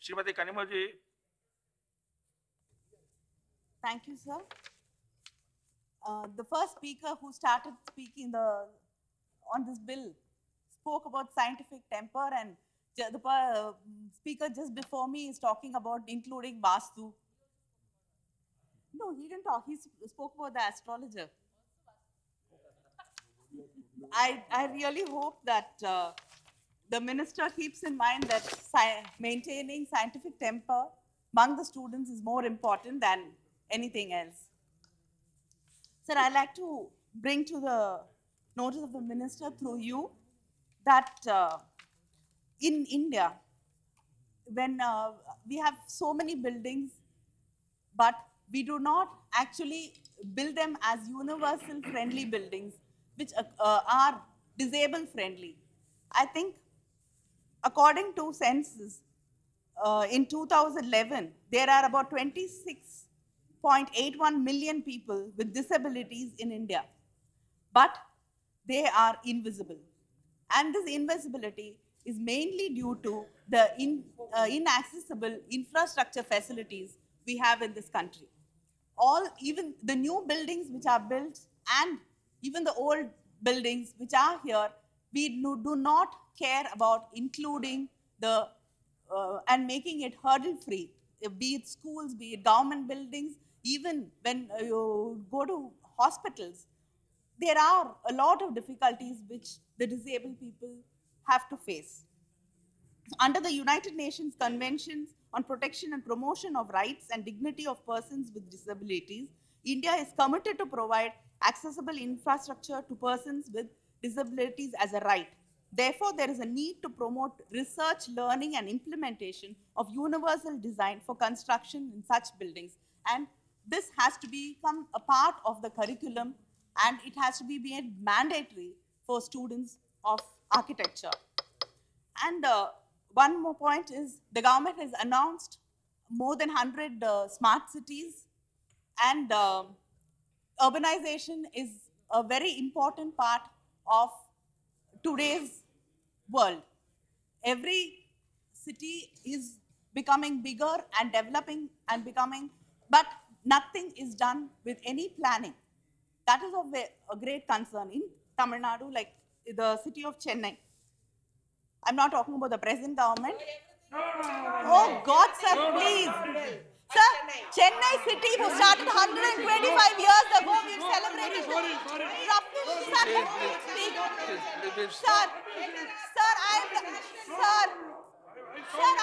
Srimati Kanimoji. Thank you, sir. The first speaker who started speaking on this bill spoke about scientific temper, and the speaker just before me is talking about including Vastu. No, he didn't talk. He spoke about the astrologer. I really hope that the minister keeps in mind that maintaining scientific temper among the students is more important than anything else. Sir, I'd like to bring to the notice of the minister through you that in India, when we have so many buildings, but we do not actually build them as universal friendly buildings, which are disabled friendly. I think according to census, in 2011, there are about 26.81 million people with disabilities in India, but they are invisible. And this invisibility is mainly due to the inaccessible infrastructure facilities we have in this country. Even the new buildings which are built and even the old buildings which are here, we do not care about including and making it hurdle free, be it schools, be it government buildings, even when you go to hospitals, there are a lot of difficulties which the disabled people have to face. Under the United Nations Conventions on Protection and Promotion of Rights and Dignity of Persons with Disabilities, India is committed to provide accessible infrastructure to persons with disabilities as a right. Therefore, there is a need to promote research, learning, and implementation of universal design for construction in such buildings. And this has to become a part of the curriculum, and it has to be made mandatory for students of architecture. And one more point is the government has announced more than 100 smart cities, and urbanization is a very important part of today's world. Every city is becoming bigger and developing and becoming, but nothing is done with any planning. That is of a great concern in Tamil Nadu, like the city of Chennai. I'm not talking about the present government. Oh God, sir, please. Sir, Chennai city was started 125 years ago. We've celebrated. Sir,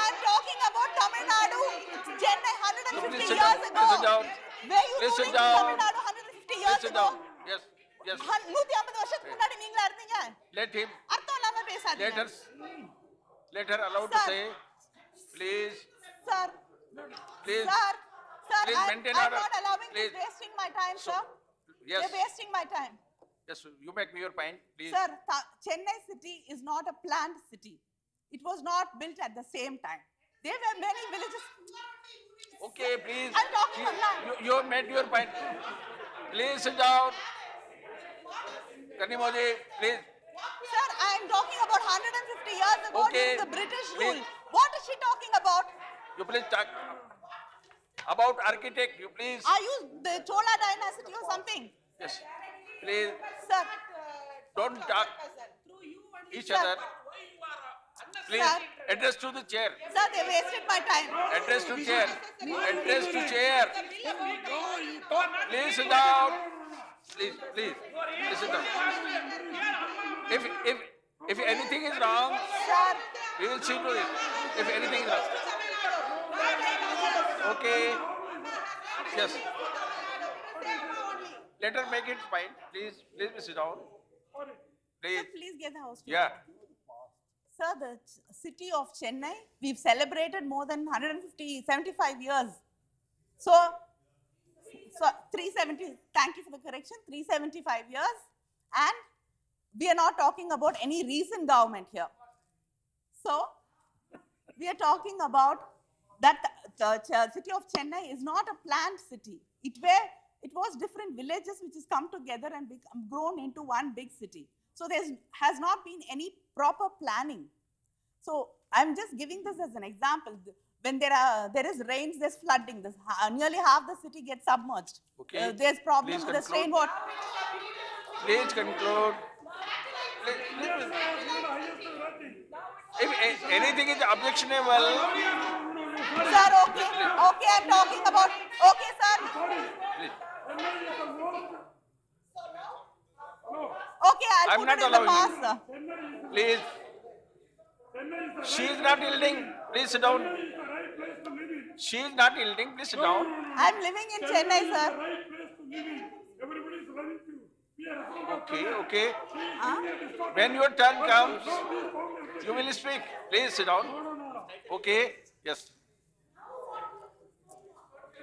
I'm talking about Tamil Nadu. Chennai 150 years ago. Where you ruling Tamil Nadu 150 years ago? Yes, yes. 150 வருஷத்துக்கு முன்னாடி நீங்களா இருந்தீங்க? Let him. அர்த்தம் இல்லாம பேசாதீங்க. Let her allowed to say, please. Sir. Please. Sir, please I'm maintain order. not allowing please. this, wasting my time, sir. Yes. You're wasting my time. Yes, you make me your point, please. Sir, Chennai city is not a planned city. It was not built at the same time. There were many villages. Okay, please. I'm talking online. You made your point. Please sit down. Kanimoji, please. Sir, I'm talking about 150 years ago during the British rule. What is she talking about? You please talk about architect, you please. Are you the Chola dynasty or something? Yes, please. Sir. Don't talk each other. Please, address to the chair. Sir, they wasted my time. Address to chair. Address to chair. Please sit down. Please, please sit down. If anything is wrong, sir, we will see to it. If anything is wrong. Okay. Yes. Let her make it fine. Please sit down. Please. Sir, please get the house. Yeah. Sir, the city of Chennai, we've celebrated more than 75 years. So 370, thank you for the correction, 375 years. And we are not talking about any recent government here. So we are talking about that the city of Chennai is not a planned city. It was different villages which has come together and grown into one big city. So there has not been any proper planning. So I'm just giving this as an example. when there is rains, there's flooding. Nearly half the city gets submerged. Okay. There's problems Please with the conclude. rainwater. Please conclude. If anything is objectionable, Sir, okay, okay, I'm talking about, okay, sir. please. Okay, I'll I'm put not it in the allowing past, it. sir. Please. She is not yielding. Please sit down. She is not yielding. Please sit down. I'm living in Chennai, sir. Okay, okay. When your turn comes, you will speak. Please sit down. Okay. Yes.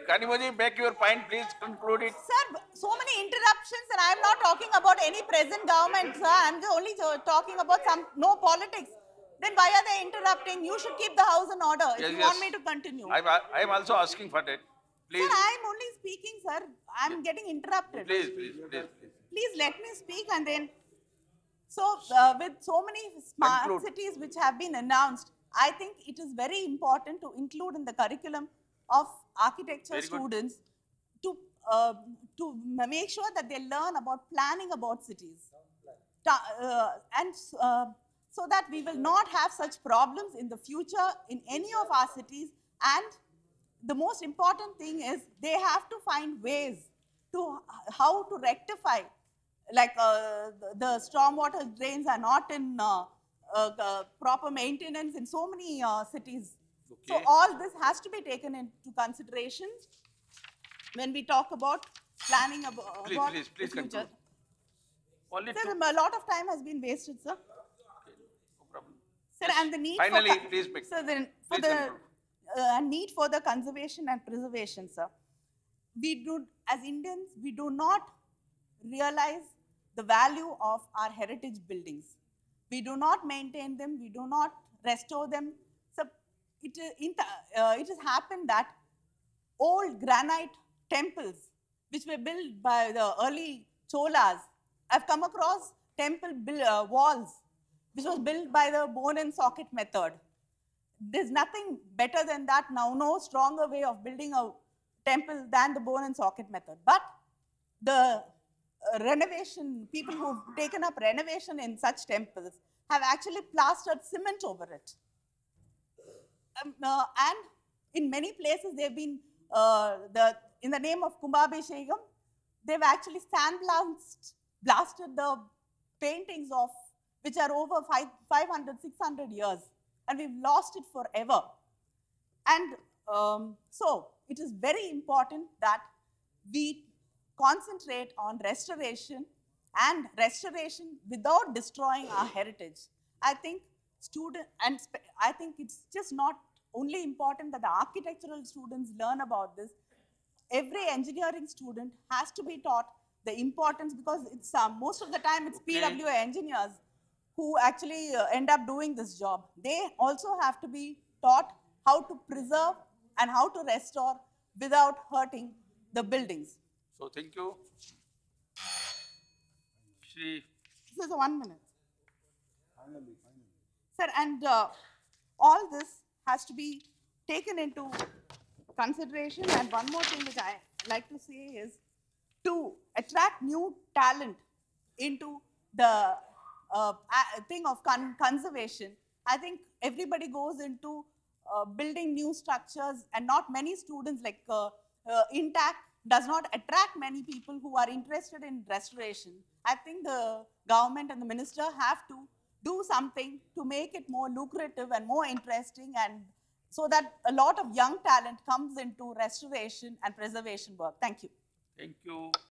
Kanimoji, make your point. Please conclude it. Sir, so many interruptions, and I'm not talking about any present government, sir. I'm only talking about no politics. Then why are they interrupting? You should keep the house in order if Yes, you yes. want me to continue. I am also asking for that. Please, Sir, I'm only speaking, sir. I'm getting interrupted. please, please, please, please. Please let me speak and then. So, with so many smart Conclude. cities which have been announced, I think it is very important to include in the curriculum of architecture Very good. students to make sure that they learn about planning about cities. So that we will not have such problems in the future in any of our cities. And the most important thing is they have to find ways to how to rectify, like the stormwater drains are not in proper maintenance in so many cities. So Okay. all this has to be taken into consideration when we talk about planning about Please, about please, the please future. conclude. Only Sir, two. a lot of time has been wasted, sir. No problem. Sir, Yes. and the need Finally, for please make. sir, for please the conclude. need for the conservation and preservation, sir. We do, as Indians, we do not realize the value of our heritage buildings. We do not maintain them. We do not restore them. So it has happened that old granite temples, which were built by the early Cholas, I've come across temple walls, which was built by the bone and socket method. There's nothing better than that now, no stronger way of building a temple than the bone and socket method. But the renovation, people who've taken up renovation in such temples have actually plastered cement over it. And in many places, they've been, in the name of Kumbhabhishekam, they've actually blasted the paintings of, which are over 500, 600 years. And we've lost it forever. And so it is very important that we concentrate on restoration and restoration without destroying our heritage. I think I think it's just not only important that the architectural students learn about this. Every engineering student has to be taught the importance, because it's most of the time it's Okay. PWA engineers who actually end up doing this job. They also have to be taught how to preserve and how to restore without hurting the buildings. So thank you. Shri, This is 1 minute. Sir, and all this has to be taken into consideration. And one more thing which I like to say is to attract new talent into the thing of conservation. I think everybody goes into building new structures, and not many students, like INTAC does not attract many people who are interested in restoration. I think the government and the minister have to do something to make it more lucrative and more interesting, and so that a lot of young talent comes into restoration and preservation work. Thank you. thank you.